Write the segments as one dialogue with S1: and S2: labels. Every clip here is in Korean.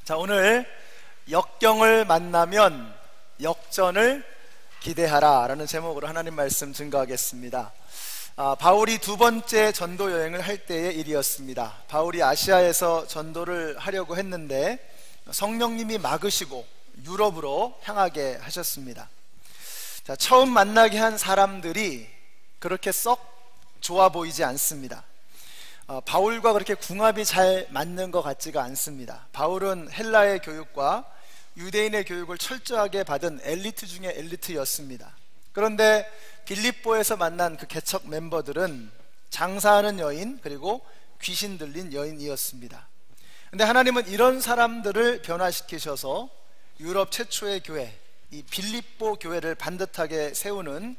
S1: 자, 오늘 역경을 만나면 역전을 기대하라 라는 제목으로 하나님 말씀 증거하겠습니다. 바울이 두 번째 전도 여행을 할 때의 일이었습니다. 바울이 아시아에서 전도를 하려고 했는데 성령님이 막으시고 유럽으로 향하게 하셨습니다. 자, 처음 만나게 한 사람들이 그렇게 썩 좋아 보이지 않습니다. 바울과 그렇게 궁합이 잘 맞는 것 같지가 않습니다. 바울은 헬라의 교육과 유대인의 교육을 철저하게 받은 엘리트 중에 엘리트였습니다. 그런데 빌립보에서 만난 그 개척 멤버들은 장사하는 여인 그리고 귀신 들린 여인이었습니다. 그런데 하나님은 이런 사람들을 변화시키셔서 유럽 최초의 교회, 이 빌립보 교회를 반듯하게 세우는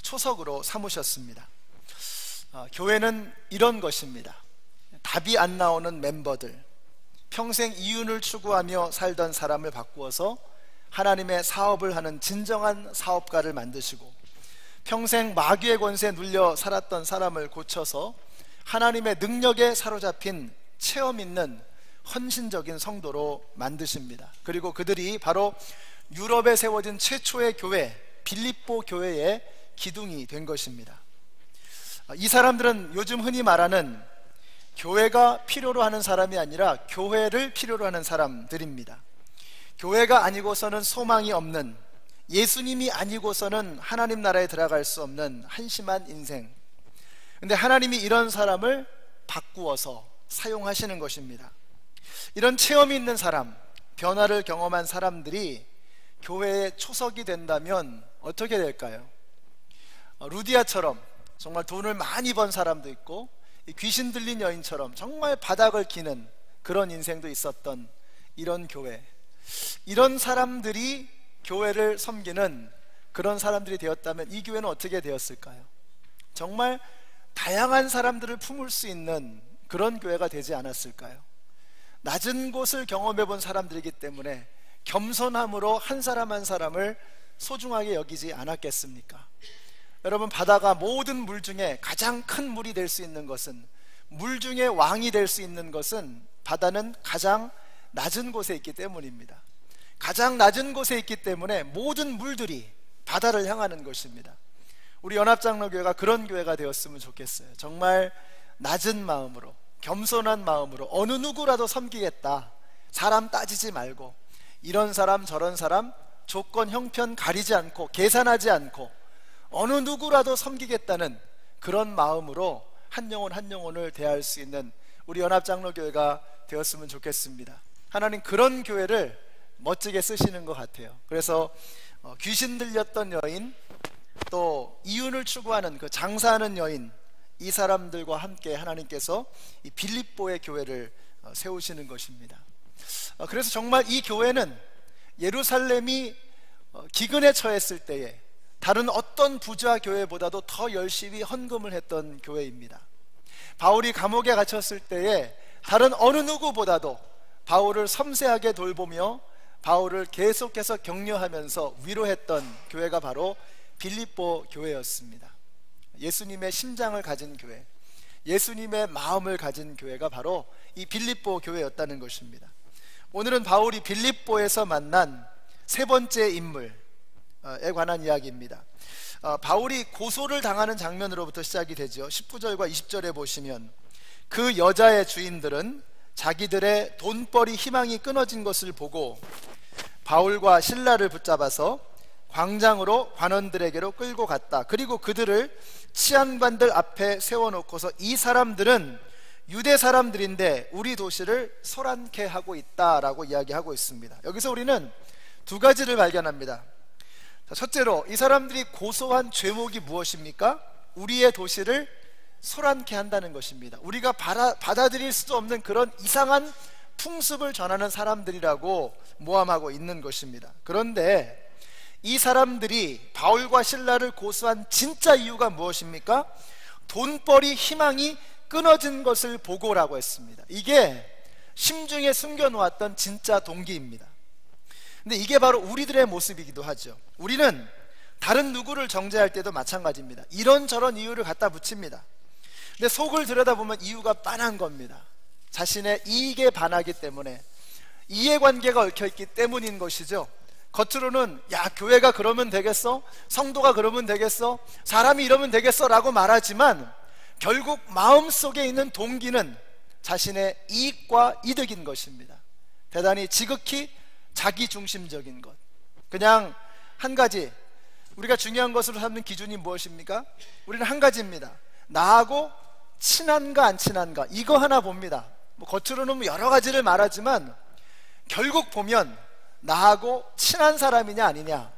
S1: 초석으로 삼으셨습니다. 교회는 이런 것입니다. 답이 안 나오는 멤버들, 평생 이윤을 추구하며 살던 사람을 바꾸어서 하나님의 사업을 하는 진정한 사업가를 만드시고, 평생 마귀의 권세에 눌려 살았던 사람을 고쳐서 하나님의 능력에 사로잡힌 체험 있는 헌신적인 성도로 만드십니다. 그리고 그들이 바로 유럽에 세워진 최초의 교회, 빌립보 교회의 기둥이 된 것입니다. 이 사람들은 요즘 흔히 말하는 교회가 필요로 하는 사람이 아니라 교회를 필요로 하는 사람들입니다. 교회가 아니고서는 소망이 없는, 예수님이 아니고서는 하나님 나라에 들어갈 수 없는 한심한 인생. 근데 하나님이 이런 사람을 바꾸어서 사용하시는 것입니다. 이런 체험이 있는 사람, 변화를 경험한 사람들이 교회의 초석이 된다면 어떻게 될까요? 루디아처럼 정말 돈을 많이 번 사람도 있고, 귀신 들린 여인처럼 정말 바닥을 기는 그런 인생도 있었던 이런 교회, 이런 사람들이 교회를 섬기는 그런 사람들이 되었다면 이 교회는 어떻게 되었을까요? 정말 다양한 사람들을 품을 수 있는 그런 교회가 되지 않았을까요? 낮은 곳을 경험해 본 사람들이기 때문에 겸손함으로 한 사람 한 사람을 소중하게 여기지 않았겠습니까? 여러분, 바다가 모든 물 중에 가장 큰 물이 될 수 있는 것은, 물 중에 왕이 될 수 있는 것은 바다는 가장 낮은 곳에 있기 때문입니다. 가장 낮은 곳에 있기 때문에 모든 물들이 바다를 향하는 것입니다. 우리 연합장로교회가 그런 교회가 되었으면 좋겠어요. 정말 낮은 마음으로, 겸손한 마음으로 어느 누구라도 섬기겠다, 사람 따지지 말고, 이런 사람 저런 사람 조건 형편 가리지 않고 계산하지 않고 어느 누구라도 섬기겠다는 그런 마음으로 한 영혼 한 영혼을 대할 수 있는 우리 연합장로교회가 되었으면 좋겠습니다. 하나님 그런 교회를 멋지게 쓰시는 것 같아요. 그래서 귀신 들렸던 여인, 또 이윤을 추구하는 그 장사하는 여인, 이 사람들과 함께 하나님께서 이 빌립보의 교회를 세우시는 것입니다. 그래서 정말 이 교회는 예루살렘이 기근에 처했을 때에 다른 어떤 부자 교회보다도 더 열심히 헌금을 했던 교회입니다. 바울이 감옥에 갇혔을 때에 다른 어느 누구보다도 바울을 섬세하게 돌보며 바울을 계속해서 격려하면서 위로했던 교회가 바로 빌립보 교회였습니다. 예수님의 심장을 가진 교회, 예수님의 마음을 가진 교회가 바로 이 빌립보 교회였다는 것입니다. 오늘은 바울이 빌립보에서 만난 세 번째 인물에 관한 이야기입니다. 바울이 고소를 당하는 장면으로부터 시작이 되죠. 19절과 20절에 보시면, 그 여자의 주인들은 자기들의 돈벌이 희망이 끊어진 것을 보고 바울과 실라를 붙잡아서 광장으로 관원들에게로 끌고 갔다. 그리고 그들을 치안관들 앞에 세워놓고서 이 사람들은 유대 사람들인데 우리 도시를 소란케 하고 있다라고 이야기하고 있습니다. 여기서 우리는 두 가지를 발견합니다. 첫째로, 이 사람들이 고소한 죄목이 무엇입니까? 우리의 도시를 소란케 한다는 것입니다. 우리가 받아들일 수도 없는 그런 이상한 풍습을 전하는 사람들이라고 모함하고 있는 것입니다. 그런데 이 사람들이 바울과 실라를 고소한 진짜 이유가 무엇입니까? 돈벌이 희망이 끊어진 것을 보고라고 했습니다. 이게 심중에 숨겨놓았던 진짜 동기입니다. 근데 이게 바로 우리들의 모습이기도 하죠. 우리는 다른 누구를 정죄할 때도 마찬가지입니다. 이런저런 이유를 갖다 붙입니다. 근데 속을 들여다보면 이유가 빤한 겁니다. 자신의 이익에 반하기 때문에, 이해관계가 얽혀있기 때문인 것이죠. 겉으로는 야, 교회가 그러면 되겠어? 성도가 그러면 되겠어? 사람이 이러면 되겠어? 라고 말하지만 결국 마음속에 있는 동기는 자신의 이익과 이득인 것입니다. 대단히 지극히 자기중심적인 것. 그냥 한 가지, 우리가 중요한 것으로 삼는 기준이 무엇입니까? 우리는 한 가지입니다. 나하고 친한가 안 친한가, 이거 하나 봅니다. 겉으로는 여러 가지를 말하지만 결국 보면 나하고 친한 사람이냐 아니냐,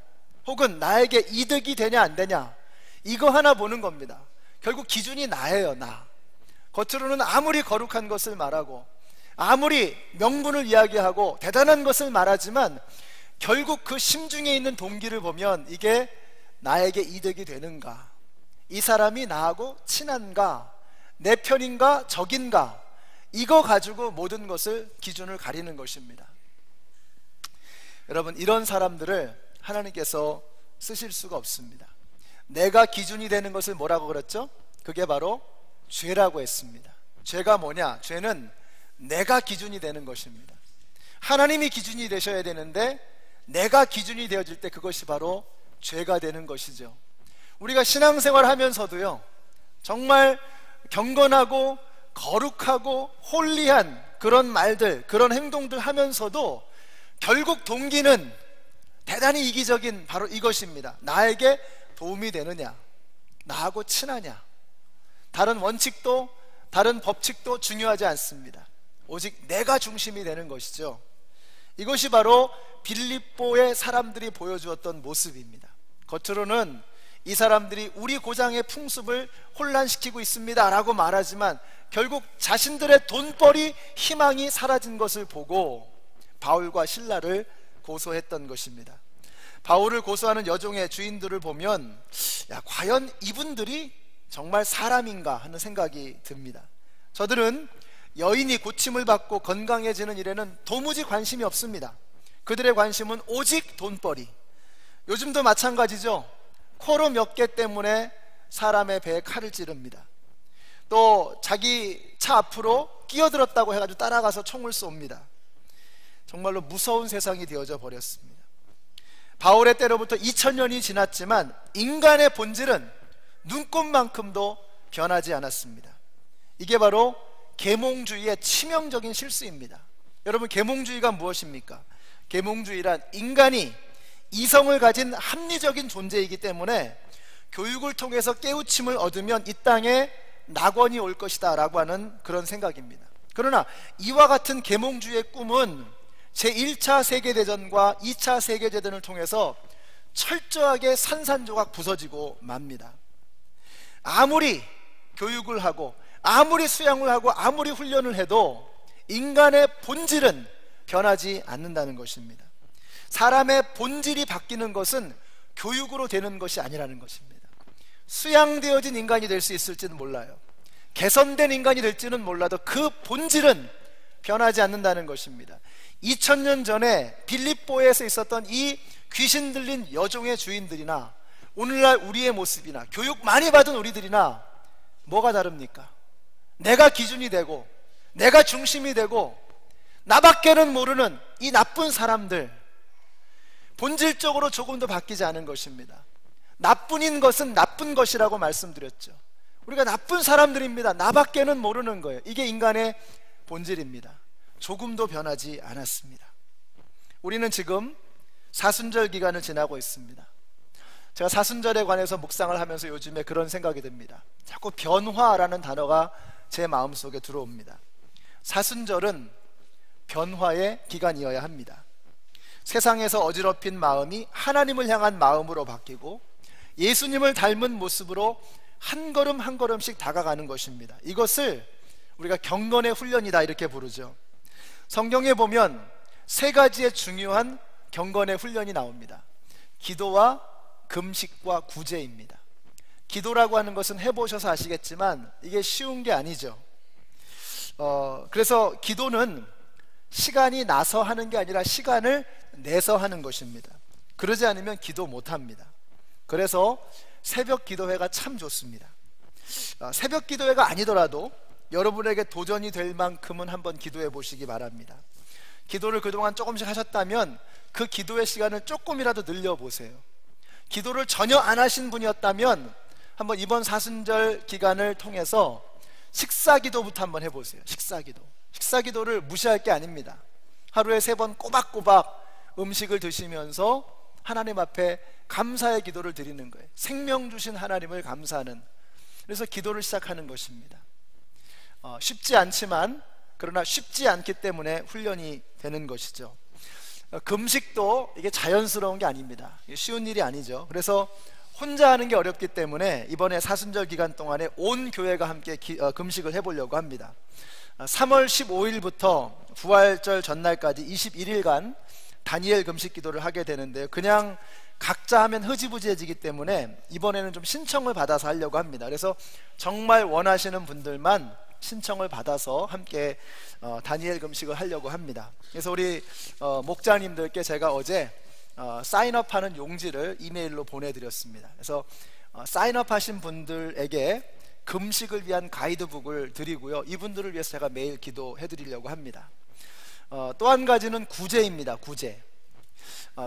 S1: 혹은 나에게 이득이 되냐 안 되냐, 이거 하나 보는 겁니다. 결국 기준이 나예요. 나. 겉으로는 아무리 거룩한 것을 말하고 아무리 명분을 이야기하고 대단한 것을 말하지만 결국 그 심중에 있는 동기를 보면 이게 나에게 이득이 되는가, 이 사람이 나하고 친한가, 내 편인가 적인가, 이거 가지고 모든 것을 기준을 가리는 것입니다. 여러분, 이런 사람들을 하나님께서 쓰실 수가 없습니다. 내가 기준이 되는 것을 뭐라고 그랬죠? 그게 바로 죄라고 했습니다. 죄가 뭐냐? 죄는 내가 기준이 되는 것입니다. 하나님이 기준이 되셔야 되는데 내가 기준이 되어질 때 그것이 바로 죄가 되는 것이죠. 우리가 신앙생활 하면서도요, 정말 경건하고 거룩하고 홀리한 그런 말들, 그런 행동들 하면서도 결국 동기는 대단히 이기적인 바로 이것입니다. 나에게 도움이 되느냐, 나하고 친하냐. 다른 원칙도 다른 법칙도 중요하지 않습니다. 오직 내가 중심이 되는 것이죠. 이것이 바로 빌립보의 사람들이 보여주었던 모습입니다. 겉으로는 이 사람들이 우리 고장의 풍습을 혼란시키고 있습니다 라고 말하지만 결국 자신들의 돈벌이 희망이 사라진 것을 보고 바울과 실라를 고소했던 것입니다. 바울을 고소하는 여종의 주인들을 보면 야, 과연 이분들이 정말 사람인가 하는 생각이 듭니다. 저들은 여인이 고침을 받고 건강해지는 일에는 도무지 관심이 없습니다. 그들의 관심은 오직 돈벌이. 요즘도 마찬가지죠. 코로 몇 개 때문에 사람의 배에 칼을 찌릅니다. 또 자기 차 앞으로 끼어들었다고 해가지고 따라가서 총을 쏩니다. 정말로 무서운 세상이 되어져 버렸습니다. 바울의 때로부터 2000년이 지났지만 인간의 본질은 눈꽃만큼도 변하지 않았습니다. 이게 바로 계몽주의의 치명적인 실수입니다. 여러분, 계몽주의가 무엇입니까? 계몽주의란 인간이 이성을 가진 합리적인 존재이기 때문에 교육을 통해서 깨우침을 얻으면 이 땅에 낙원이 올 것이다 라고 하는 그런 생각입니다. 그러나 이와 같은 계몽주의의 꿈은 제1차 세계대전과 2차 세계대전을 통해서 철저하게 산산조각 부서지고 맙니다. 아무리 교육을 하고 아무리 수양을 하고 아무리 훈련을 해도 인간의 본질은 변하지 않는다는 것입니다. 사람의 본질이 바뀌는 것은 교육으로 되는 것이 아니라는 것입니다. 수양되어진 인간이 될 수 있을지는 몰라요. 개선된 인간이 될지는 몰라도 그 본질은 변하지 않는다는 것입니다. 2000년 전에 빌립보에서 있었던 이 귀신 들린 여종의 주인들이나 오늘날 우리의 모습이나 교육 많이 받은 우리들이나 뭐가 다릅니까? 내가 기준이 되고 내가 중심이 되고 나밖에는 모르는 이 나쁜 사람들, 본질적으로 조금도 바뀌지 않은 것입니다. 나뿐인 것은 나쁜 것이라고 말씀드렸죠. 우리가 나쁜 사람들입니다. 나밖에는 모르는 거예요. 이게 인간의 본질입니다. 조금도 변하지 않았습니다. 우리는 지금 사순절 기간을 지나고 있습니다. 제가 사순절에 관해서 묵상을 하면서 요즘에 그런 생각이 듭니다. 자꾸 변화라는 단어가 제 마음속에 들어옵니다. 사순절은 변화의 기간이어야 합니다. 세상에서 어지럽힌 마음이 하나님을 향한 마음으로 바뀌고 예수님을 닮은 모습으로 한 걸음 한 걸음씩 다가가는 것입니다. 이것을 우리가 경건의 훈련이다 이렇게 부르죠. 성경에 보면 세 가지의 중요한 경건의 훈련이 나옵니다. 기도와 금식과 구제입니다. 기도라고 하는 것은 해보셔서 아시겠지만 이게 쉬운 게 아니죠. 그래서 기도는 시간이 나서 하는 게 아니라 시간을 내서 하는 것입니다. 그러지 않으면 기도 못합니다. 그래서 새벽 기도회가 참 좋습니다. 새벽 기도회가 아니더라도 여러분에게 도전이 될 만큼은 한번 기도해 보시기 바랍니다. 기도를 그동안 조금씩 하셨다면 그 기도의 시간을 조금이라도 늘려보세요. 기도를 전혀 안 하신 분이었다면 한번 이번 사순절 기간을 통해서 식사기도부터 한번 해보세요. 식사기도를 무시할 게 아닙니다. 하루에 3번 꼬박꼬박 음식을 드시면서 하나님 앞에 감사의 기도를 드리는 거예요. 생명 주신 하나님을 감사하는, 그래서 기도를 시작하는 것입니다. 쉽지 않지만, 그러나 쉽지 않기 때문에 훈련이 되는 것이죠. 금식도 이게 자연스러운 게 아닙니다. 쉬운 일이 아니죠. 그래서 혼자 하는 게 어렵기 때문에 이번에 사순절 기간 동안에 온 교회가 함께 금식을 해보려고 합니다. 3월 15일부터 부활절 전날까지 21일간 다니엘 금식 기도를 하게 되는데요, 그냥 각자 하면 흐지부지해지기 때문에 이번에는 좀 신청을 받아서 하려고 합니다. 그래서 정말 원하시는 분들만 신청을 받아서 함께 다니엘 금식을 하려고 합니다. 그래서 우리 목자님들께 제가 어제 사인업하는 용지를 이메일로 보내드렸습니다. 그래서 사인업 하신 분들에게 금식을 위한 가이드북을 드리고요, 이분들을 위해서 제가 매일 기도해 드리려고 합니다. 또 한 가지는 구제입니다. 구제.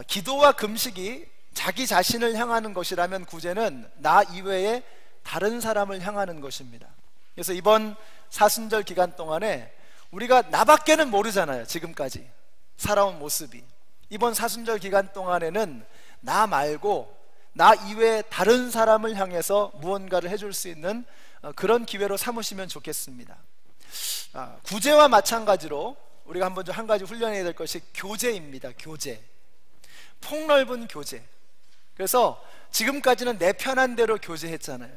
S1: 기도와 금식이 자기 자신을 향하는 것이라면 구제는 나 이외에 다른 사람을 향하는 것입니다. 그래서 이번 사순절 기간 동안에 우리가 나밖에는 모르잖아요. 지금까지 살아온 모습이. 이번 사순절 기간 동안에는 나 말고 나 이외에 다른 사람을 향해서 무언가를 해줄 수 있는 그런 기회로 삼으시면 좋겠습니다. 구제와 마찬가지로 우리가 한번 한 가지 훈련해야 될 것이 교제입니다. 교제. 폭넓은 교제. 그래서 지금까지는 내 편한 대로 교제했잖아요.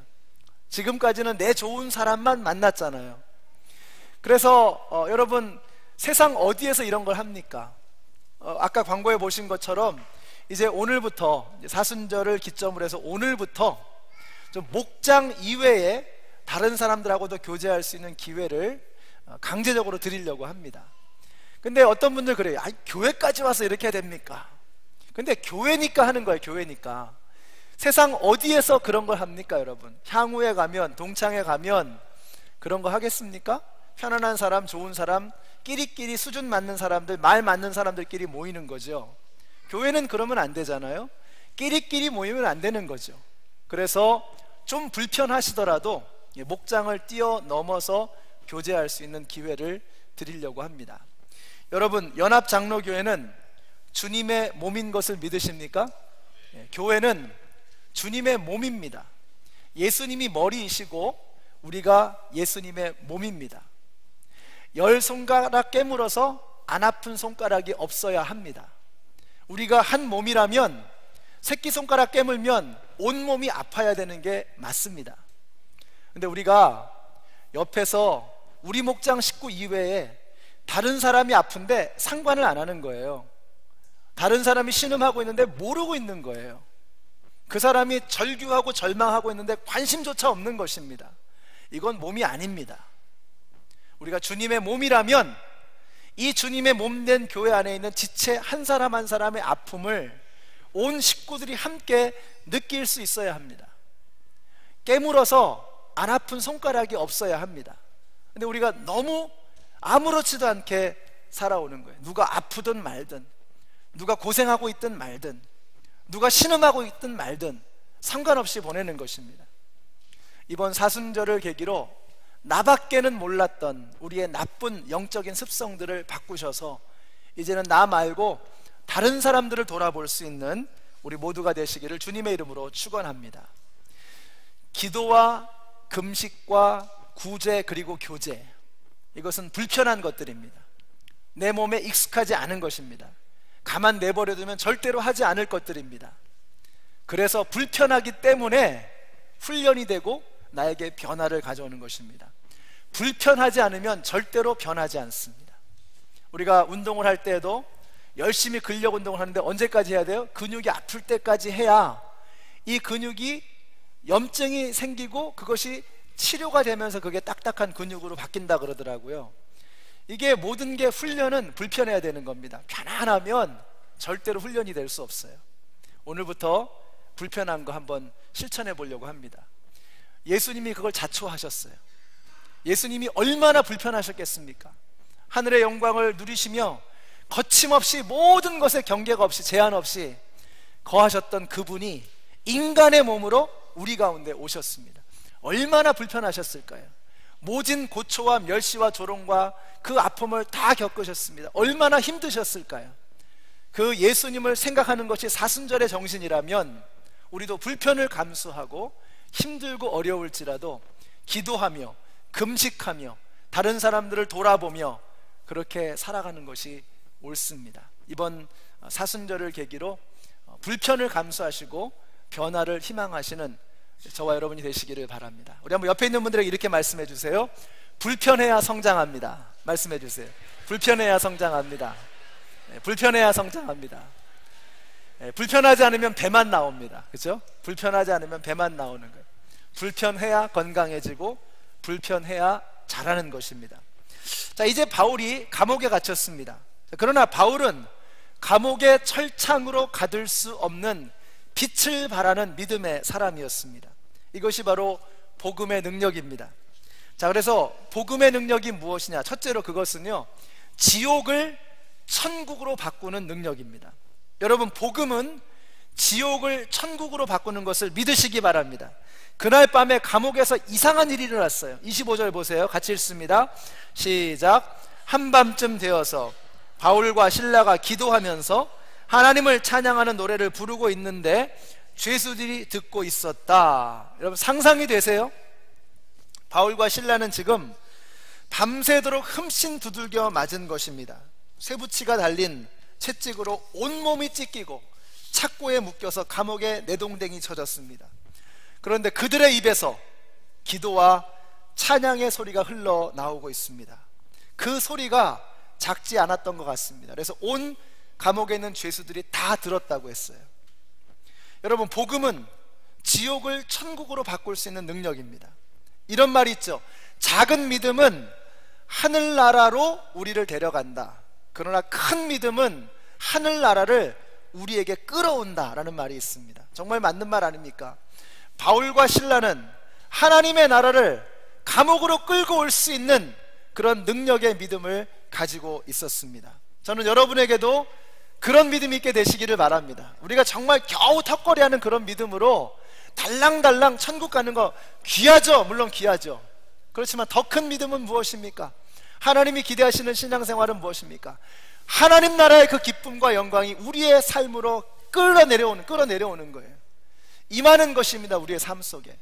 S1: 지금까지는 내 좋은 사람만 만났잖아요. 그래서 여러분, 세상 어디에서 이런 걸 합니까? 아까 광고에 보신 것처럼 이제 오늘부터, 사순절을 기점으로 해서 오늘부터 좀 목장 이외에 다른 사람들하고도 교제할 수 있는 기회를 강제적으로 드리려고 합니다. 근데 어떤 분들 그래요. 교회까지 와서 이렇게 해야 됩니까? 근데 교회니까 하는 거예요. 교회니까. 세상 어디에서 그런 걸 합니까, 여러분? 향후에 가면, 동창회 가면 그런 거 하겠습니까? 편안한 사람, 좋은 사람, 끼리끼리 수준 맞는 사람들, 말 맞는 사람들끼리 모이는 거죠. 교회는 그러면 안 되잖아요. 끼리끼리 모이면 안 되는 거죠. 그래서 좀 불편하시더라도 목장을 뛰어넘어서 교제할 수 있는 기회를 드리려고 합니다. 여러분, 연합장로교회는 주님의 몸인 것을 믿으십니까? 교회는 주님의 몸입니다. 예수님이 머리이시고 우리가 예수님의 몸입니다. 10손가락 깨물어서 안 아픈 손가락이 없어야 합니다. 우리가 한 몸이라면 새끼손가락 깨물면 온몸이 아파야 되는 게 맞습니다. 근데 우리가 옆에서 우리 목장 식구 이외에 다른 사람이 아픈데 상관을 안 하는 거예요. 다른 사람이 신음하고 있는데 모르고 있는 거예요. 그 사람이 절규하고 절망하고 있는데 관심조차 없는 것입니다. 이건 몸이 아닙니다. 우리가 주님의 몸이라면 이 주님의 몸된 교회 안에 있는 지체 한 사람 한 사람의 아픔을 온 식구들이 함께 느낄 수 있어야 합니다. 깨물어서 안 아픈 손가락이 없어야 합니다. 근데 우리가 너무 아무렇지도 않게 살아오는 거예요. 누가 아프든 말든, 누가 고생하고 있든 말든, 누가 신음하고 있든 말든 상관없이 보내는 것입니다. 이번 사순절을 계기로 나밖에는 몰랐던 우리의 나쁜 영적인 습성들을 바꾸셔서 이제는 나 말고 다른 사람들을 돌아볼 수 있는 우리 모두가 되시기를 주님의 이름으로 축원합니다. 기도와 금식과 구제 그리고 교제, 이것은 불편한 것들입니다. 내 몸에 익숙하지 않은 것입니다. 가만 내버려두면 절대로 하지 않을 것들입니다. 그래서 불편하기 때문에 훈련이 되고 나에게 변화를 가져오는 것입니다. 불편하지 않으면 절대로 변하지 않습니다. 우리가 운동을 할 때에도 열심히 근력 운동을 하는데 언제까지 해야 돼요? 근육이 아플 때까지 해야 이 근육이 염증이 생기고 그것이 치료가 되면서 그게 딱딱한 근육으로 바뀐다 그러더라고요. 이게 모든 게 훈련은 불편해야 되는 겁니다. 편안하면 절대로 훈련이 될 수 없어요. 오늘부터 불편한 거 한번 실천해 보려고 합니다. 예수님이 그걸 자초하셨어요. 예수님이 얼마나 불편하셨겠습니까? 하늘의 영광을 누리시며 거침없이 모든 것에 경계가 없이 제한 없이 거하셨던 그분이 인간의 몸으로 우리 가운데 오셨습니다. 얼마나 불편하셨을까요? 모진 고초와 멸시와 조롱과 그 아픔을 다 겪으셨습니다. 얼마나 힘드셨을까요? 그 예수님을 생각하는 것이 사순절의 정신이라면 우리도 불편을 감수하고 힘들고 어려울지라도 기도하며 금식하며 다른 사람들을 돌아보며 그렇게 살아가는 것이 옳습니다. 이번 사순절을 계기로 불편을 감수하시고 변화를 희망하시는 저와 여러분이 되시기를 바랍니다. 우리 한번 옆에 있는 분들에게 이렇게 말씀해 주세요. 불편해야 성장합니다. 말씀해 주세요. 불편해야 성장합니다. 불편해야 성장합니다. 불편하지 않으면 배만 나옵니다. 그렇죠? 불편하지 않으면 배만 나오는 거예요. 불편해야 건강해지고 불편해야 자라는 것입니다. 자, 이제 바울이 감옥에 갇혔습니다. 그러나 바울은 감옥의 철창으로 가둘 수 없는 빛을 발하는 믿음의 사람이었습니다. 이것이 바로 복음의 능력입니다. 자, 그래서 복음의 능력이 무엇이냐? 첫째로 그것은요, 지옥을 천국으로 바꾸는 능력입니다. 여러분, 복음은 지옥을 천국으로 바꾸는 것을 믿으시기 바랍니다. 그날 밤에 감옥에서 이상한 일이 일어났어요. 25절 보세요. 같이 읽습니다. 시작. 한밤쯤 되어서 바울과 실라가 기도하면서 하나님을 찬양하는 노래를 부르고 있는데 죄수들이 듣고 있었다. 여러분, 상상이 되세요? 바울과 실라는 지금 밤새도록 흠씬 두들겨 맞은 것입니다. 쇠붙이가 달린 채찍으로 온몸이 찢기고 착고에 묶여서 감옥에 내동댕이 쳐졌습니다. 그런데 그들의 입에서 기도와 찬양의 소리가 흘러나오고 있습니다. 그 소리가 작지 않았던 것 같습니다. 그래서 온 감옥에 있는 죄수들이 다 들었다고 했어요. 여러분, 복음은 지옥을 천국으로 바꿀 수 있는 능력입니다. 이런 말이 있죠. 작은 믿음은 하늘나라로 우리를 데려간다. 그러나 큰 믿음은 하늘나라를 우리에게 끌어온다 라는 말이 있습니다. 정말 맞는 말 아닙니까? 바울과 실라는 하나님의 나라를 감옥으로 끌고 올 수 있는 그런 능력의 믿음을 가지고 있었습니다. 저는 여러분에게도 그런 믿음이 있게 되시기를 바랍니다. 우리가 정말 겨우 턱걸이하는 그런 믿음으로 달랑달랑 천국 가는 거 귀하죠. 물론 귀하죠. 그렇지만 더 큰 믿음은 무엇입니까? 하나님이 기대하시는 신앙생활은 무엇입니까? 하나님 나라의 그 기쁨과 영광이 우리의 삶으로 끌어내려오는 거예요. 임하는 것입니다. 우리의 삶 속에.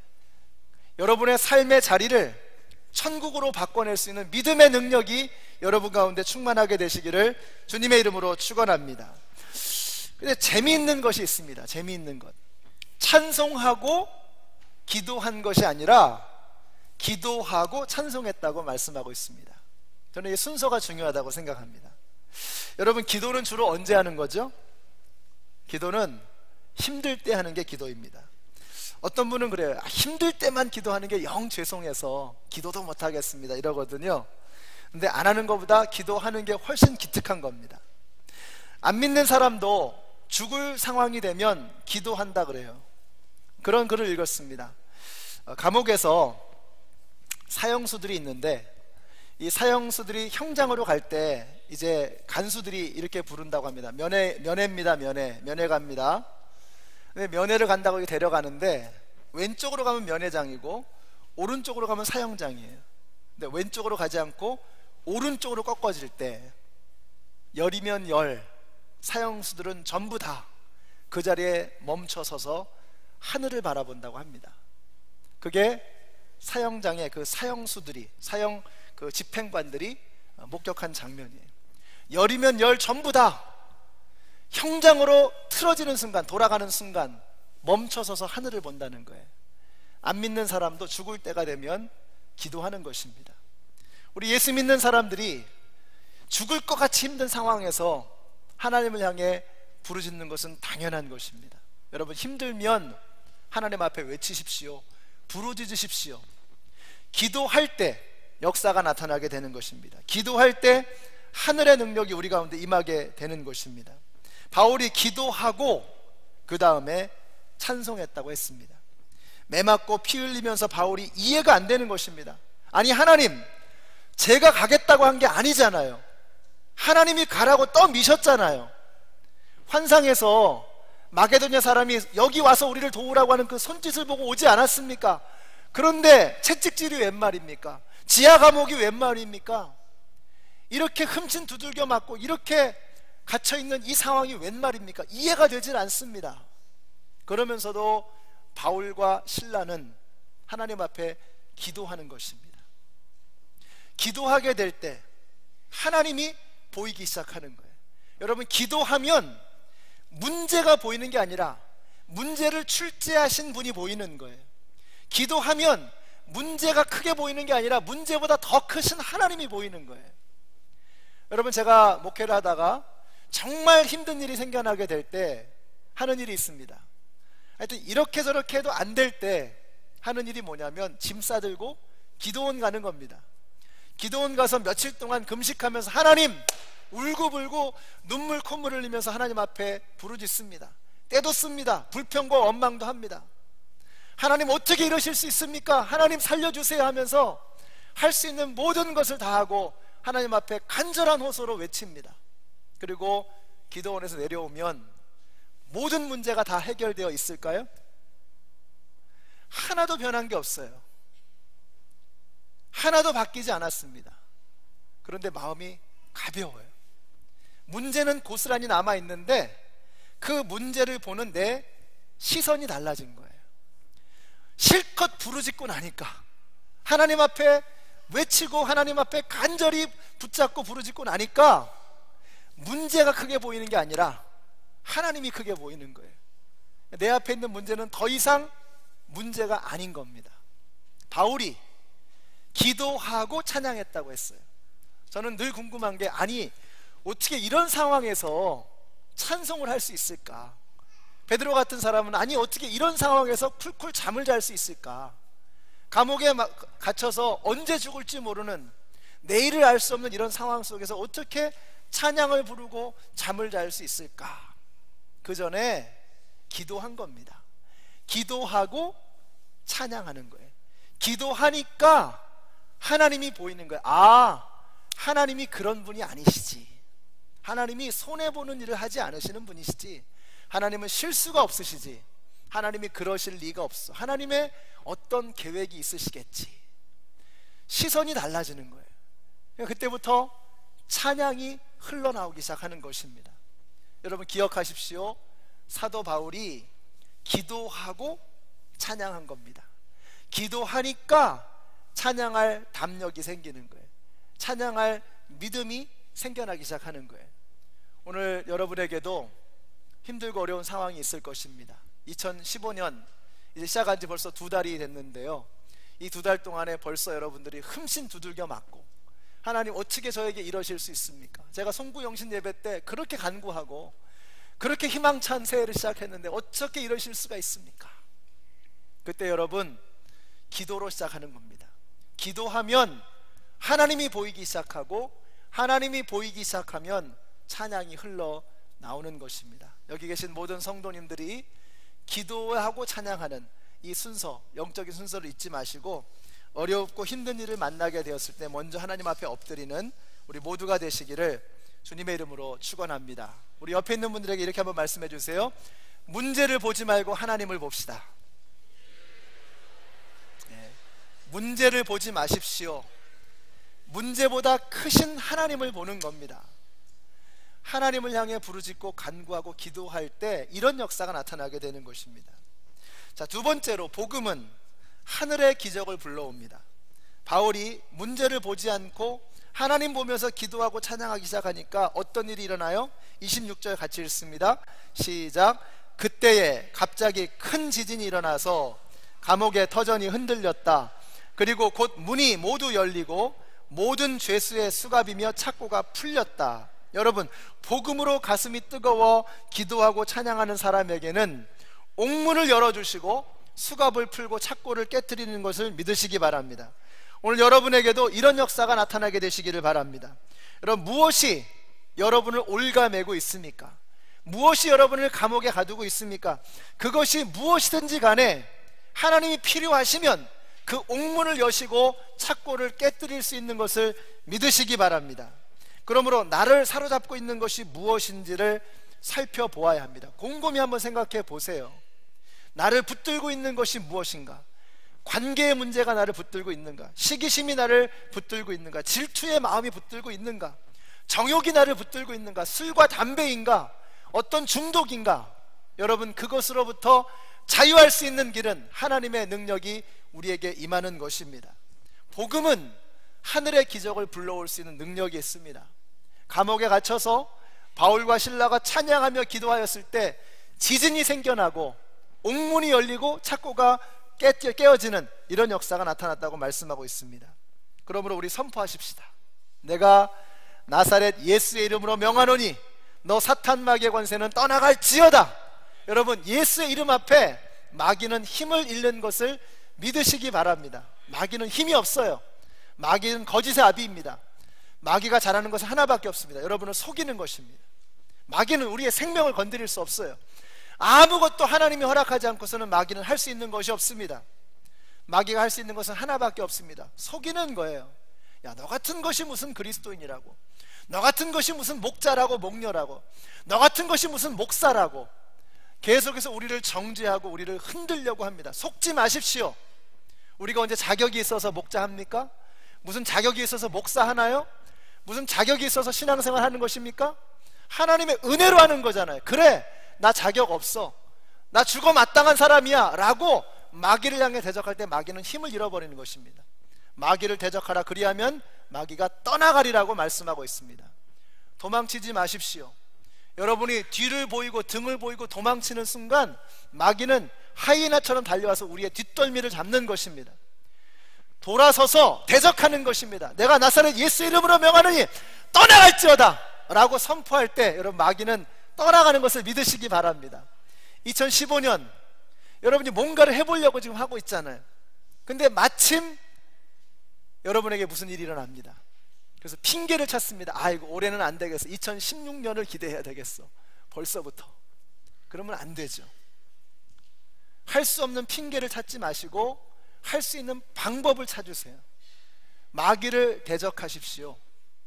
S1: 여러분의 삶의 자리를 천국으로 바꿔낼 수 있는 믿음의 능력이 여러분 가운데 충만하게 되시기를 주님의 이름으로 축원합니다. 근데 재미있는 것이 있습니다. 재미있는 것. 찬송하고 기도한 것이 아니라 기도하고 찬송했다고 말씀하고 있습니다. 저는 이 순서가 중요하다고 생각합니다. 여러분, 기도는 주로 언제 하는 거죠? 기도는 힘들 때 하는 게 기도입니다. 어떤 분은 그래요. 힘들 때만 기도하는 게 영 죄송해서 기도도 못하겠습니다 이러거든요. 근데 안 하는 것보다 기도하는 게 훨씬 기특한 겁니다. 안 믿는 사람도 죽을 상황이 되면 기도한다 그래요. 그런 글을 읽었습니다. 감옥에서 사형수들이 있는데 이 사형수들이 형장으로 갈 때 이제 간수들이 이렇게 부른다고 합니다. 면회입니다. 면회 갑니다. 근데 면회를 간다고 데려가는데 왼쪽으로 가면 면회장이고 오른쪽으로 가면 사형장이에요. 근데 왼쪽으로 가지 않고 오른쪽으로 꺾어질 때 열이면 열 사형수들은 전부 다 그 자리에 멈춰서서 하늘을 바라본다고 합니다. 그게 사형장의 그 사형수들이 사형 그 집행관들이 목격한 장면이에요. 열이면 열 전부 다 형장으로 틀어지는 순간, 돌아가는 순간 멈춰서서 하늘을 본다는 거예요. 안 믿는 사람도 죽을 때가 되면 기도하는 것입니다. 우리 예수 믿는 사람들이 죽을 것 같이 힘든 상황에서 하나님을 향해 부르짖는 것은 당연한 것입니다. 여러분, 힘들면 하나님 앞에 외치십시오. 부르짖으십시오. 기도할 때 역사가 나타나게 되는 것입니다. 기도할 때 하늘의 능력이 우리 가운데 임하게 되는 것입니다. 바울이 기도하고 그 다음에 찬송했다고 했습니다. 매 맞고 피 흘리면서 바울이 이해가 안 되는 것입니다. 아니, 하나님, 제가 가겠다고 한 게 아니잖아요. 하나님이 가라고 떠미셨잖아요. 환상에서 마게도냐 사람이 여기 와서 우리를 도우라고 하는 그 손짓을 보고 오지 않았습니까? 그런데 채찍질이 웬 말입니까? 지하 감옥이 웬 말입니까? 이렇게 흠씬 두들겨 맞고 이렇게 갇혀있는 이 상황이 웬 말입니까? 이해가 되질 않습니다. 그러면서도 바울과 실라는 하나님 앞에 기도하는 것입니다. 기도하게 될 때 하나님이 보이기 시작하는 거예요. 여러분, 기도하면 문제가 보이는 게 아니라 문제를 출제하신 분이 보이는 거예요. 기도하면 문제가 크게 보이는 게 아니라 문제보다 더 크신 하나님이 보이는 거예요. 여러분, 제가 목회를 하다가 정말 힘든 일이 생겨나게 될 때 하는 일이 있습니다. 하여튼 이렇게 저렇게 해도 안 될 때 하는 일이 뭐냐면 짐 싸들고 기도원 가는 겁니다. 기도원 가서 며칠 동안 금식하면서 하나님, 울고불고 눈물 콧물 흘리면서 하나님 앞에 부르짖습니다. 때도 씁니다. 불평과 원망도 합니다. 하나님, 어떻게 이러실 수 있습니까? 하나님 살려주세요 하면서 할 수 있는 모든 것을 다하고 하나님 앞에 간절한 호소로 외칩니다. 그리고 기도원에서 내려오면 모든 문제가 다 해결되어 있을까요? 하나도 변한 게 없어요. 하나도 바뀌지 않았습니다. 그런데 마음이 가벼워요. 문제는 고스란히 남아있는데 그 문제를 보는 내 시선이 달라진 거예요. 실컷 부르짖고 나니까, 하나님 앞에 외치고 하나님 앞에 간절히 붙잡고 부르짖고 나니까 문제가 크게 보이는 게 아니라 하나님이 크게 보이는 거예요. 내 앞에 있는 문제는 더 이상 문제가 아닌 겁니다. 바울이 기도하고 찬양했다고 했어요. 저는 늘 궁금한 게, 아니 어떻게 이런 상황에서 찬송을 할 수 있을까? 베드로 같은 사람은 아니 어떻게 이런 상황에서 쿨쿨 잠을 잘 수 있을까? 감옥에 갇혀서 언제 죽을지 모르는, 내일을 알 수 없는 이런 상황 속에서 어떻게 찬양을 부르고 잠을 잘 수 있을까? 그 전에 기도한 겁니다. 기도하고 찬양하는 거예요. 기도하니까 하나님이 보이는 거예요. 아, 하나님이 그런 분이 아니시지. 하나님이 손해보는 일을 하지 않으시는 분이시지. 하나님은 실수가 없으시지. 하나님이 그러실 리가 없어. 하나님의 어떤 계획이 있으시겠지. 시선이 달라지는 거예요. 그때부터 찬양이 흘러나오기 시작하는 것입니다. 여러분 기억하십시오. 사도 바울이 기도하고 찬양한 겁니다. 기도하니까 찬양할 담력이 생기는 거예요. 찬양할 믿음이 생겨나기 시작하는 거예요. 오늘 여러분에게도 힘들고 어려운 상황이 있을 것입니다. 2015년 이제 시작한 지 벌써 2달이 됐는데요, 이 2달 동안에 벌써 여러분들이 흠씬 두들겨 맞고, 하나님 어떻게 저에게 이러실 수 있습니까? 제가 송구영신 예배 때 그렇게 간구하고 그렇게 희망찬 새해를 시작했는데 어떻게 이러실 수가 있습니까? 그때 여러분 기도로 시작하는 겁니다. 기도하면 하나님이 보이기 시작하고, 하나님이 보이기 시작하면 찬양이 흘러나오는 것입니다. 여기 계신 모든 성도님들이 기도하고 찬양하는 이 순서, 영적인 순서를 잊지 마시고 어렵고 힘든 일을 만나게 되었을 때 먼저 하나님 앞에 엎드리는 우리 모두가 되시기를 주님의 이름으로 축원합니다. 우리 옆에 있는 분들에게 이렇게 한번 말씀해 주세요. 문제를 보지 말고 하나님을 봅시다. 네. 문제를 보지 마십시오. 문제보다 크신 하나님을 보는 겁니다. 하나님을 향해 부르짖고 간구하고 기도할 때 이런 역사가 나타나게 되는 것입니다. 자, 두 번째로 복음은 하늘의 기적을 불러옵니다. 바울이 문제를 보지 않고 하나님 보면서 기도하고 찬양하기 시작하니까 어떤 일이 일어나요? 26절 같이 읽습니다. 시작. 그때에 갑자기 큰 지진이 일어나서 감옥의 터전이 흔들렸다. 그리고 곧 문이 모두 열리고 모든 죄수의 수갑이며 착고가 풀렸다. 여러분, 복음으로 가슴이 뜨거워 기도하고 찬양하는 사람에게는 옥문을 열어주시고 수갑을 풀고 착고를 깨트리는 것을 믿으시기 바랍니다. 오늘 여러분에게도 이런 역사가 나타나게 되시기를 바랍니다. 여러분, 무엇이 여러분을 올가매고 있습니까? 무엇이 여러분을 감옥에 가두고 있습니까? 그것이 무엇이든지 간에 하나님이 필요하시면 그 옥문을 여시고 착고를 깨뜨릴 수 있는 것을 믿으시기 바랍니다. 그러므로 나를 사로잡고 있는 것이 무엇인지를 살펴보아야 합니다. 곰곰이 한번 생각해 보세요. 나를 붙들고 있는 것이 무엇인가? 관계의 문제가 나를 붙들고 있는가? 시기심이 나를 붙들고 있는가? 질투의 마음이 붙들고 있는가? 정욕이 나를 붙들고 있는가? 술과 담배인가? 어떤 중독인가? 여러분, 그것으로부터 자유할 수 있는 길은 하나님의 능력이 우리에게 임하는 것입니다. 복음은 하늘의 기적을 불러올 수 있는 능력이 있습니다. 감옥에 갇혀서 바울과 실라가 찬양하며 기도하였을 때 지진이 생겨나고 옥문이 열리고 창고가 깨어지는 이런 역사가 나타났다고 말씀하고 있습니다. 그러므로 우리 선포하십시다. 내가 나사렛 예수의 이름으로 명하노니 너 사탄 마귀의 권세는 떠나갈지어다. 여러분, 예수의 이름 앞에 마귀는 힘을 잃는 것을 믿으시기 바랍니다. 마귀는 힘이 없어요. 마귀는 거짓의 아비입니다. 마귀가 잘하는 것은 하나밖에 없습니다. 여러분을 속이는 것입니다. 마귀는 우리의 생명을 건드릴 수 없어요. 아무것도 하나님이 허락하지 않고서는 마귀는 할 수 있는 것이 없습니다. 마귀가 할 수 있는 것은 하나밖에 없습니다. 속이는 거예요. 야, 너 같은 것이 무슨 그리스도인이라고, 너 같은 것이 무슨 목자라고, 목녀라고, 너 같은 것이 무슨 목사라고 계속해서 우리를 정죄하고 우리를 흔들려고 합니다. 속지 마십시오. 우리가 언제 자격이 있어서 목자합니까? 무슨 자격이 있어서 목사하나요? 무슨 자격이 있어서 신앙생활 하는 것입니까? 하나님의 은혜로 하는 거잖아요. 그래, 나 자격 없어, 나 죽어 마땅한 사람이야 라고 마귀를 향해 대적할 때 마귀는 힘을 잃어버리는 것입니다. 마귀를 대적하라, 그리하면 마귀가 떠나가리라고 말씀하고 있습니다. 도망치지 마십시오. 여러분이 뒤를 보이고 등을 보이고 도망치는 순간 마귀는 하이에나처럼 달려와서 우리의 뒷덜미를 잡는 것입니다. 돌아서서 대적하는 것입니다. 내가 나사렛 예수 이름으로 명하노니 떠나갈지어다 라고 선포할 때 여러분, 마귀는 떠나가는 것을 믿으시기 바랍니다. 2015년 여러분이 뭔가를 해보려고 지금 하고 있잖아요. 근데 마침 여러분에게 무슨 일이 일어납니다. 그래서 핑계를 찾습니다. 아이고, 올해는 안 되겠어, 2016년을 기대해야 되겠어, 벌써부터. 그러면 안 되죠. 할 수 없는 핑계를 찾지 마시고 할 수 있는 방법을 찾으세요. 마귀를 대적하십시오.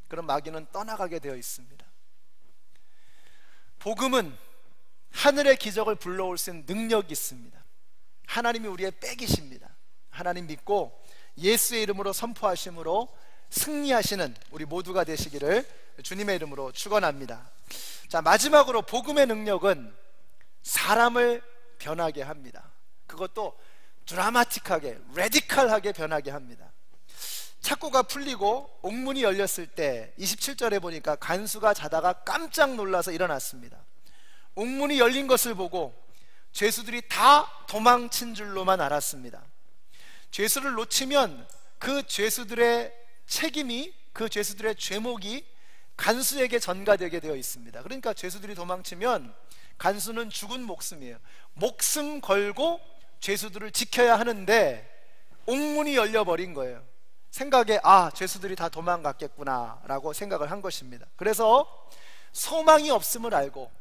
S1: 그럼 마귀는 떠나가게 되어 있습니다. 복음은 하늘의 기적을 불러올 수 있는 능력이 있습니다. 하나님이 우리의 백이십니다. 하나님 믿고 예수의 이름으로 선포하심으로 승리하시는 우리 모두가 되시기를 주님의 이름으로 축원합니다. 자, 마지막으로 복음의 능력은 사람을 변하게 합니다. 그것도 드라마틱하게, 레디컬하게 변하게 합니다. 창고가 풀리고 옥문이 열렸을 때 27절에 보니까 간수가 자다가 깜짝 놀라서 일어났습니다. 옥문이 열린 것을 보고 죄수들이 다 도망친 줄로만 알았습니다. 죄수를 놓치면 그 죄수들의 책임이, 그 죄수들의 죄목이 간수에게 전가되게 되어 있습니다. 그러니까 죄수들이 도망치면 간수는 죽은 목숨이에요. 목숨 걸고 죄수들을 지켜야 하는데 옥문이 열려버린 거예요. 생각에, 아, 죄수들이 다 도망갔겠구나 라고 생각을 한 것입니다. 그래서 소망이 없음을 알고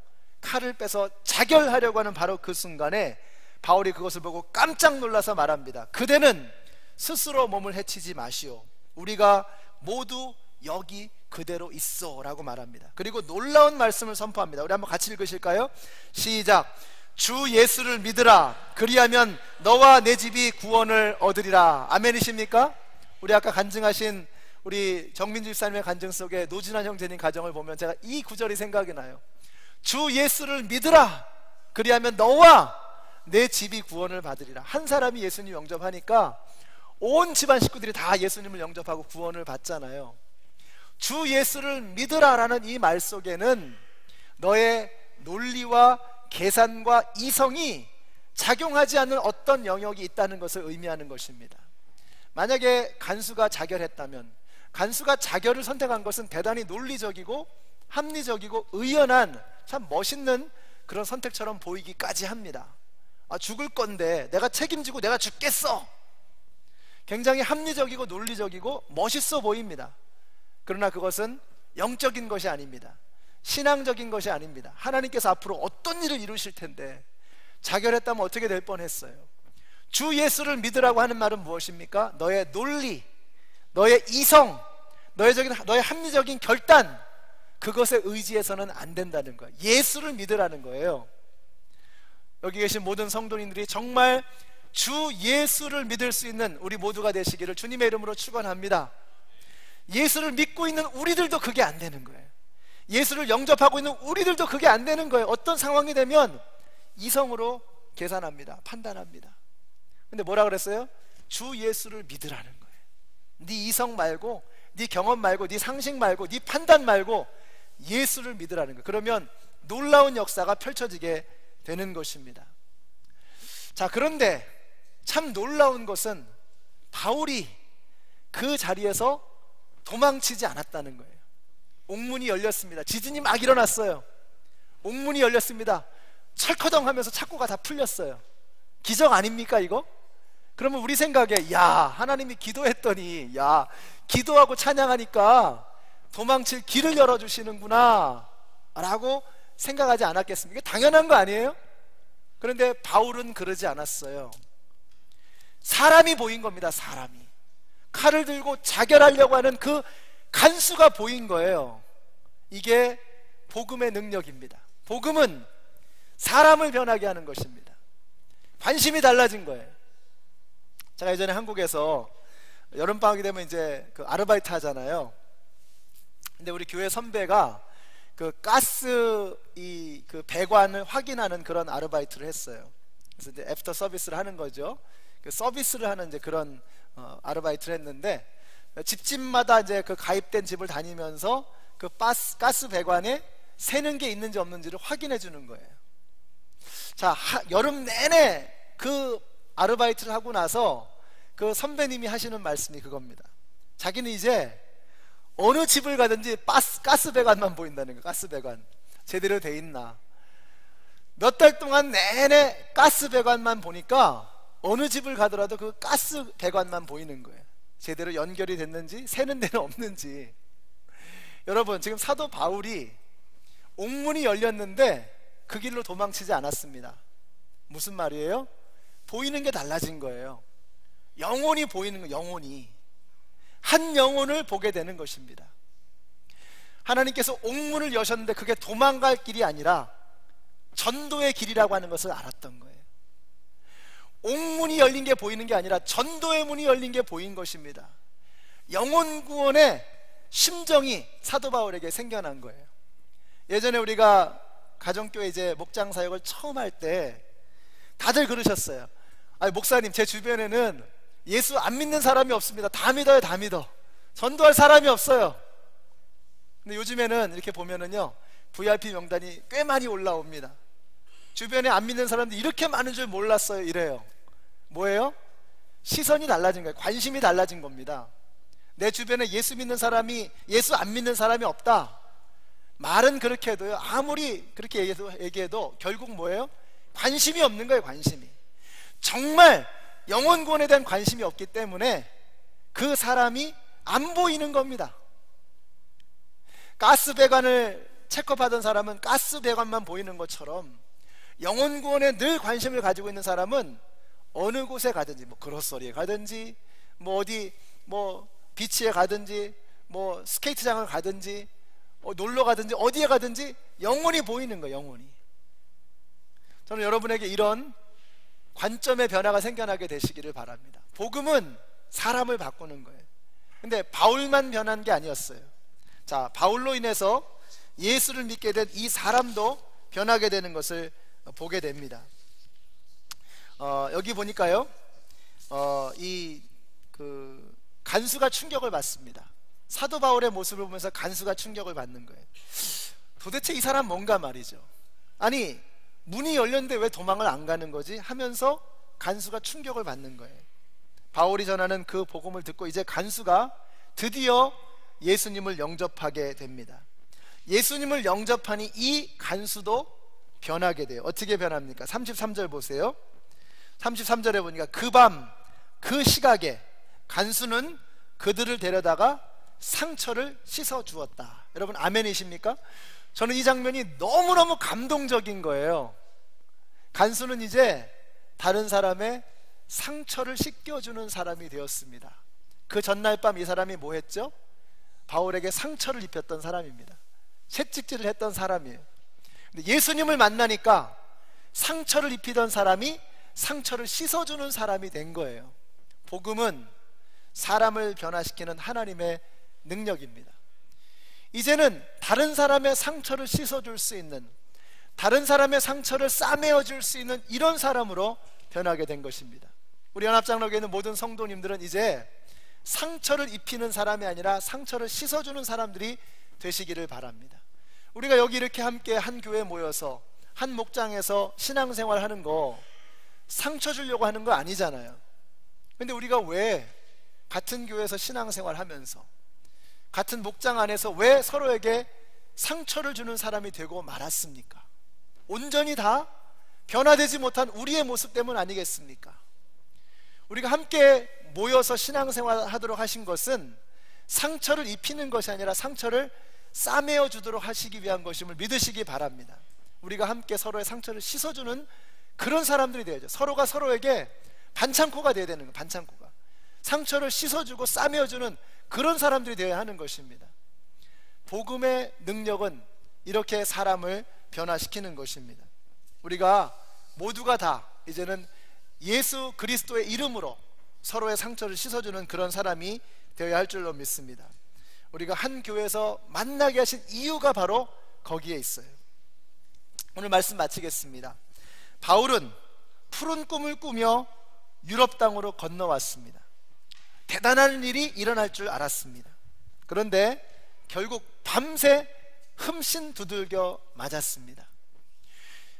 S1: 칼을 빼서 자결하려고 하는 바로 그 순간에 바울이 그것을 보고 깜짝 놀라서 말합니다. 그대는 스스로 몸을 해치지 마시오. 우리가 모두 여기 그대로 있어 라고 말합니다. 그리고 놀라운 말씀을 선포합니다. 우리 한번 같이 읽으실까요? 시작. 주 예수를 믿으라. 그리하면 너와 내 집이 구원을 얻으리라. 아멘이십니까? 우리 아까 간증하신 우리 정민주 집사님의 간증 속에 노진환 형제님 가정을 보면 제가 이 구절이 생각이 나요. 주 예수를 믿으라. 그리하면 너와 내 집이 구원을 받으리라. 한 사람이 예수님 영접하니까 온 집안 식구들이 다 예수님을 영접하고 구원을 받잖아요. 주 예수를 믿으라라는 이 말 속에는 너의 논리와 계산과 이성이 작용하지 않는 어떤 영역이 있다는 것을 의미하는 것입니다. 만약에 간수가 자결했다면, 간수가 자결을 선택한 것은 대단히 논리적이고 합리적이고 의연한 참 멋있는 그런 선택처럼 보이기까지 합니다. 아, 죽을 건데 내가 책임지고 내가 죽겠어. 굉장히 합리적이고 논리적이고 멋있어 보입니다. 그러나 그것은 영적인 것이 아닙니다. 신앙적인 것이 아닙니다. 하나님께서 앞으로 어떤 일을 이루실 텐데 자결했다면 어떻게 될 뻔했어요. 주 예수를 믿으라고 하는 말은 무엇입니까? 너의 논리, 너의 이성, 너의 합리적인 결단, 그것에 의지해서는 안 된다는 거예요. 예수를 믿으라는 거예요. 여기 계신 모든 성도님들이 정말 주 예수를 믿을 수 있는 우리 모두가 되시기를 주님의 이름으로 축원합니다. 예수를 믿고 있는 우리들도 그게 안 되는 거예요. 예수를 영접하고 있는 우리들도 그게 안 되는 거예요. 어떤 상황이 되면 이성으로 계산합니다. 판단합니다. 근데 뭐라 그랬어요? 주 예수를 믿으라는 거예요. 네 이성 말고, 네 경험 말고, 네 상식 말고, 네 판단 말고 예수를 믿으라는 거예요. 그러면 놀라운 역사가 펼쳐지게 되는 것입니다. 자, 그런데 참 놀라운 것은 바울이 그 자리에서 도망치지 않았다는 거예요. 옥문이 열렸습니다. 지진이 막 일어났어요. 옥문이 열렸습니다. 철커덩 하면서 착고가 다 풀렸어요. 기적 아닙니까 이거? 그러면 우리 생각에 야, 하나님이 기도했더니 야, 기도하고 찬양하니까 도망칠 길을 열어주시는구나 라고 생각하지 않았겠습니까? 이게 당연한 거 아니에요? 그런데 바울은 그러지 않았어요. 사람이 보인 겁니다. 사람이 칼을 들고 자결하려고 하는 그 간수가 보인 거예요. 이게 복음의 능력입니다. 복음은 사람을 변하게 하는 것입니다. 관심이 달라진 거예요. 제가 예전에 한국에서 여름방학이 되면 이제 그 아르바이트 하잖아요. 근데 우리 교회 선배가 그 가스 그 배관을 확인하는 그런 아르바이트를 했어요. 그래서 이제 애프터 서비스를 하는 거죠. 그 서비스를 하는 이제 그런 아르바이트를 했는데, 집집마다 이제 그 가입된 집을 다니면서 그 가스 배관에 새는 게 있는지 없는지를 확인해 주는 거예요. 자, 여름 내내 그 아르바이트를 하고 나서 그 선배님이 하시는 말씀이 그겁니다. 자기는 이제 어느 집을 가든지 가스 배관만 보인다는 거예요. 가스 배관 제대로 돼 있나. 몇 달 동안 내내 가스 배관만 보니까 어느 집을 가더라도 그 가스 배관만 보이는 거예요. 제대로 연결이 됐는지 새는 데는 없는지. 여러분, 지금 사도 바울이 옥문이 열렸는데 그 길로 도망치지 않았습니다. 무슨 말이에요? 보이는 게 달라진 거예요. 영혼이 보이는 거예요. 영혼이 한 영혼을 보게 되는 것입니다. 하나님께서 옥문을 여셨는데 그게 도망갈 길이 아니라 전도의 길이라고 하는 것을 알았던 거예요. 옥문이 열린 게 보이는 게 아니라 전도의 문이 열린 게 보인 것입니다. 영혼 구원의 심정이 사도 바울에게 생겨난 거예요. 예전에 우리가 가정교회 이제 목장 사역을 처음 할 때 다들 그러셨어요. 아니, 목사님, 제 주변에는 예수 안 믿는 사람이 없습니다. 다 믿어요, 다 믿어. 전도할 사람이 없어요. 근데 요즘에는 이렇게 보면은요, VIP 명단이 꽤 많이 올라옵니다. 주변에 안 믿는 사람들이 이렇게 많은 줄 몰랐어요, 이래요. 뭐예요? 시선이 달라진 거예요. 관심이 달라진 겁니다. 내 주변에 예수 믿는 사람이, 예수 안 믿는 사람이 없다. 말은 그렇게 해도요, 아무리 그렇게 얘기해도 결국 뭐예요? 관심이 없는 거예요. 관심이. 정말 영혼 구원에 대한 관심이 없기 때문에 그 사람이 안 보이는 겁니다. 가스 배관을 체크하던 사람은 가스 배관만 보이는 것처럼 영혼 구원에 늘 관심을 가지고 있는 사람은 어느 곳에 가든지, 뭐 그로서리에 가든지, 뭐 어디 뭐 비치에 가든지, 뭐 스케이트장을 가든지, 놀러 가든지, 어디에 가든지 영혼이 보이는 거예요. 영혼이. 저는 여러분에게 이런 관점의 변화가 생겨나게 되시기를 바랍니다. 복음은 사람을 바꾸는 거예요. 근데 바울만 변한 게 아니었어요. 자, 바울로 인해서 예수를 믿게 된 이 사람도 변하게 되는 것을 보게 됩니다. 여기 보니까요, 그 간수가 충격을 받습니다. 사도 바울의 모습을 보면서 간수가 충격을 받는 거예요. 도대체 이 사람 뭔가 말이죠. 아니, 문이 열렸는데 왜 도망을 안 가는 거지? 하면서 간수가 충격을 받는 거예요. 바울이 전하는 그 복음을 듣고 이제 간수가 드디어 예수님을 영접하게 됩니다. 예수님을 영접하니 이 간수도 변하게 돼요. 어떻게 변합니까? 33절 보세요. 33절에 보니까 그 밤 그 시각에 간수는 그들을 데려다가 상처를 씻어 주었다. 여러분, 아멘이십니까? 저는 이 장면이 너무너무 감동적인 거예요. 간수는 이제 다른 사람의 상처를 씻겨주는 사람이 되었습니다. 그 전날 밤 이 사람이 뭐 했죠? 바울에게 상처를 입혔던 사람입니다. 채찍질을 했던 사람이에요. 근데 예수님을 만나니까 상처를 입히던 사람이 상처를 씻어주는 사람이 된 거예요. 복음은 사람을 변화시키는 하나님의 능력입니다. 이제는 다른 사람의 상처를 씻어줄 수 있는, 다른 사람의 상처를 싸매어 줄 수 있는 이런 사람으로 변하게 된 것입니다. 우리 연합장로교에 있는 모든 성도님들은 이제 상처를 입히는 사람이 아니라 상처를 씻어주는 사람들이 되시기를 바랍니다. 우리가 여기 이렇게 함께 한 교회에 모여서 한 목장에서 신앙생활 하는 거 상처 주려고 하는 거 아니잖아요. 근데 우리가 왜 같은 교회에서 신앙생활 하면서 같은 목장 안에서 왜 서로에게 상처를 주는 사람이 되고 말았습니까? 온전히 다 변화되지 못한 우리의 모습 때문 아니겠습니까? 우리가 함께 모여서 신앙생활 하도록 하신 것은 상처를 입히는 것이 아니라 상처를 싸매어 주도록 하시기 위한 것임을 믿으시기 바랍니다. 우리가 함께 서로의 상처를 씻어주는 그런 사람들이 되야죠. 서로가 서로에게 반창고가 되어야 되는 거예요. 반창고가 상처를 씻어주고 싸매어주는 그런 사람들이 되어야 하는 것입니다. 복음의 능력은 이렇게 사람을 변화시키는 것입니다. 우리가 모두가 다 이제는 예수 그리스도의 이름으로 서로의 상처를 씻어주는 그런 사람이 되어야 할 줄로 믿습니다. 우리가 한 교회에서 만나게 하신 이유가 바로 거기에 있어요. 오늘 말씀 마치겠습니다. 바울은 푸른 꿈을 꾸며 유럽 땅으로 건너왔습니다. 대단한 일이 일어날 줄 알았습니다. 그런데 결국 밤새 흠씬 두들겨 맞았습니다.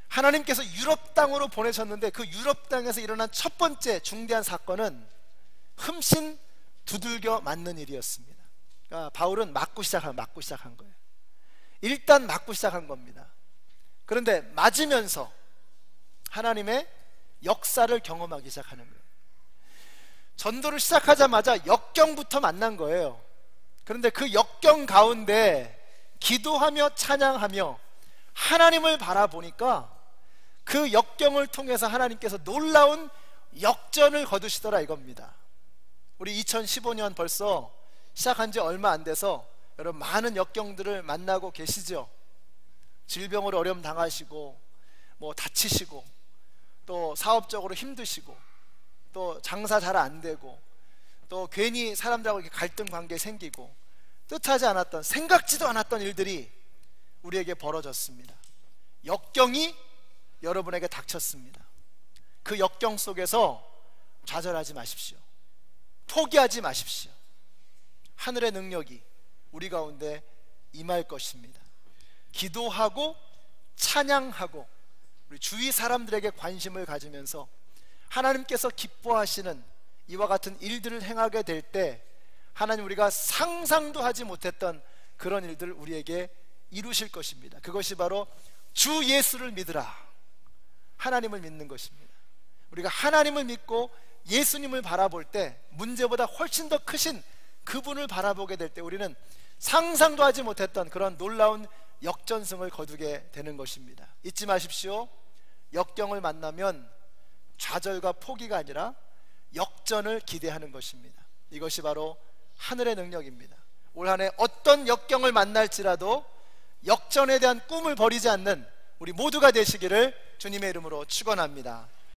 S1: 하나님께서 유럽 땅으로 보내셨는데 그 유럽 땅에서 일어난 첫 번째 중대한 사건은 흠씬 두들겨 맞는 일이었습니다. 그러니까 바울은 맞고 시작한 거예요. 일단 맞고 시작한 겁니다. 그런데 맞으면서 하나님의 역사를 경험하기 시작하는 거예요. 전도를 시작하자마자 역경부터 만난 거예요. 그런데 그 역경 가운데 기도하며 찬양하며 하나님을 바라보니까 그 역경을 통해서 하나님께서 놀라운 역전을 거두시더라 이겁니다. 우리 2015년 벌써 시작한 지 얼마 안 돼서 여러분 많은 역경들을 만나고 계시죠. 질병으로 어려움 당하시고 뭐 다치시고 또 사업적으로 힘드시고 또 장사 잘 안 되고 또 괜히 사람들하고 이렇게 갈등 관계 생기고 뜻하지 않았던, 생각지도 않았던 일들이 우리에게 벌어졌습니다. 역경이 여러분에게 닥쳤습니다. 그 역경 속에서 좌절하지 마십시오. 포기하지 마십시오. 하늘의 능력이 우리 가운데 임할 것입니다. 기도하고 찬양하고 우리 주위 사람들에게 관심을 가지면서 하나님께서 기뻐하시는 이와 같은 일들을 행하게 될 때 하나님 우리가 상상도 하지 못했던 그런 일들을 우리에게 이루실 것입니다. 그것이 바로 주 예수를 믿으라, 하나님을 믿는 것입니다. 우리가 하나님을 믿고 예수님을 바라볼 때 문제보다 훨씬 더 크신 그분을 바라보게 될 때 우리는 상상도 하지 못했던 그런 놀라운 역전승을 거두게 되는 것입니다. 잊지 마십시오. 역경을 만나면 좌절과 포기가 아니라 역전을 기대하는 것입니다. 이것이 바로 하늘의 능력입니다. 올 한 해 어떤 역경을 만날지라도 역전에 대한 꿈을 버리지 않는 우리 모두가 되시기를 주님의 이름으로 축원합니다.